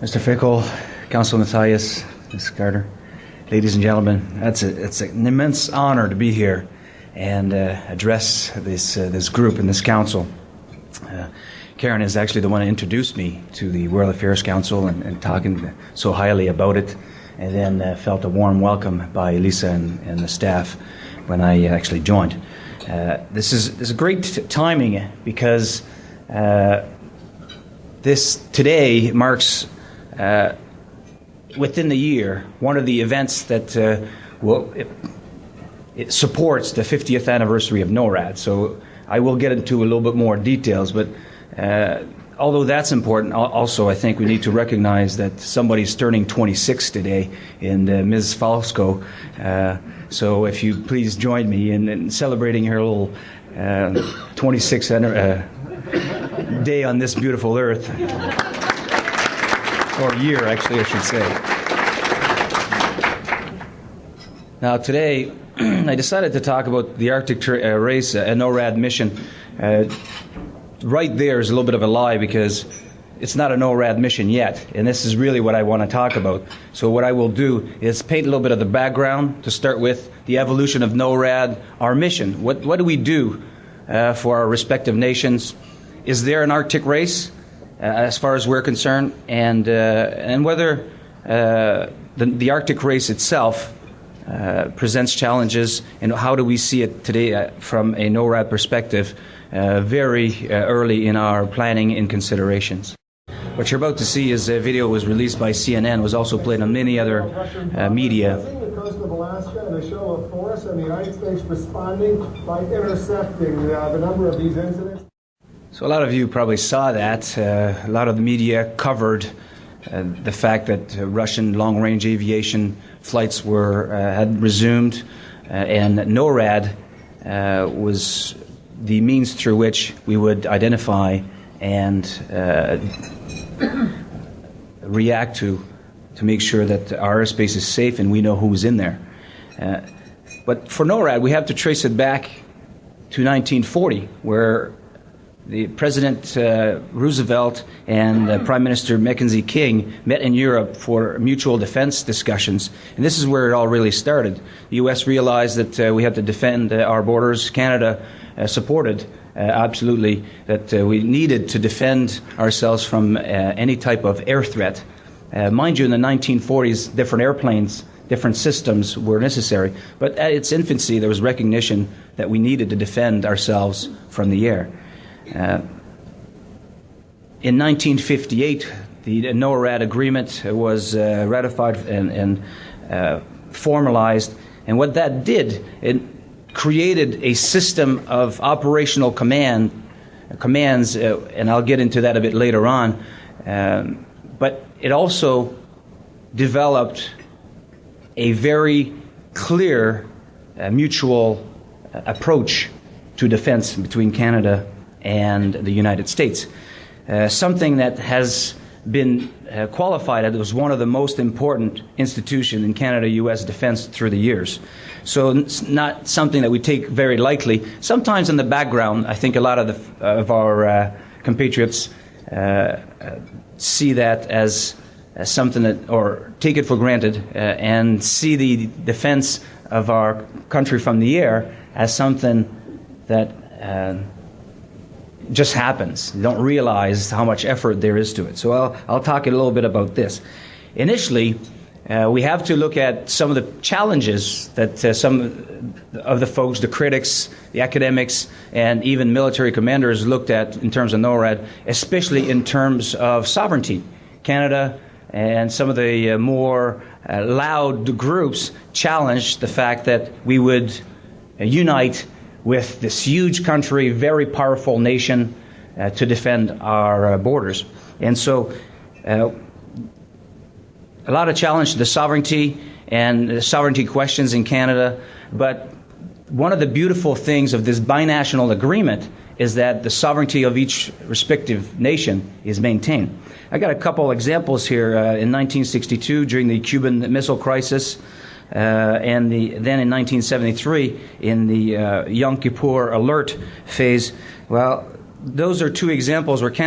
Mr. Fickle, Councilor Matthias, Ms. Carter, ladies and gentlemen, it's an immense honor to be here and address this group and this council. Karen is actually the one who introduced me to the World Affairs Council and talking so highly about it, and then felt a warm welcome by Lisa and the staff when I actually joined. This is great timing because this today marks within the year one of the events that it supports the 50th anniversary of NORAD. So I will get into a little bit more details, but although that's important, also I think we need to recognize that somebody's turning 26 today in Ms. Falsco. So if you please join me in celebrating her little 26th day on this beautiful earth. Or year, actually, I should say. Now, today, I decided to talk about the Arctic race, a NORAD mission. Right there is a little bit of a lie because it's not a NORAD mission yet, and this is really what I want to talk about. So what I will do is paint a little bit of the background to start with, the evolution of NORAD, our mission. What do we do for our respective nations? Is there an Arctic race? As far as we're concerned, and whether the Arctic race itself presents challenges, and how do we see it today from a NORAD perspective, very early in our planning and considerations. What you're about to see is a video was released by CNN, was also played on many other media. The coast of Alaska and a show of force, and the United States responding by intercepting the number of these incidents. So a lot of you probably saw that. A lot of the media covered the fact that Russian long-range aviation flights had resumed, and NORAD was the means through which we would identify and react to make sure that our airspace is safe and we know who's in there. But for NORAD, we have to trace it back to 1940, where the President Roosevelt and Prime Minister Mackenzie King met in Europe for mutual defense discussions. And this is where it all really started. The U.S. realized that we had to defend our borders. Canada supported absolutely that we needed to defend ourselves from any type of air threat. Mind you, in the 1940s, different airplanes, different systems were necessary. But at its infancy, there was recognition that we needed to defend ourselves from the air. In 1958, the NORAD agreement was ratified and formalized, and what that did, it created a system of operational commands, and I'll get into that a bit later on, but it also developed a very clear mutual approach to defense between Canada and the United States. Something that has been qualified as one of the most important institutions in Canada-U.S. defense through the years. So it's not something that we take very lightly. Sometimes in the background, I think a lot of our compatriots see that as something that, or take it for granted, and see the defense of our country from the air as something that just happens. You don't realize how much effort there is to it. So I'll talk a little bit about this. Initially, we have to look at some of the challenges that some of the folks, the critics, the academics, and even military commanders looked at in terms of NORAD, especially in terms of sovereignty. Canada and some of the more loud groups challenged the fact that we would unite with this huge country, very powerful nation, to defend our borders. And so a lot of challenge to the sovereignty and the sovereignty questions in Canada, but one of the beautiful things of this binational agreement is that the sovereignty of each respective nation is maintained. I got a couple examples here. In 1962, during the Cuban Missile Crisis, and then in 1973, in the Yom Kippur Alert phase, well, those are two examples where Canada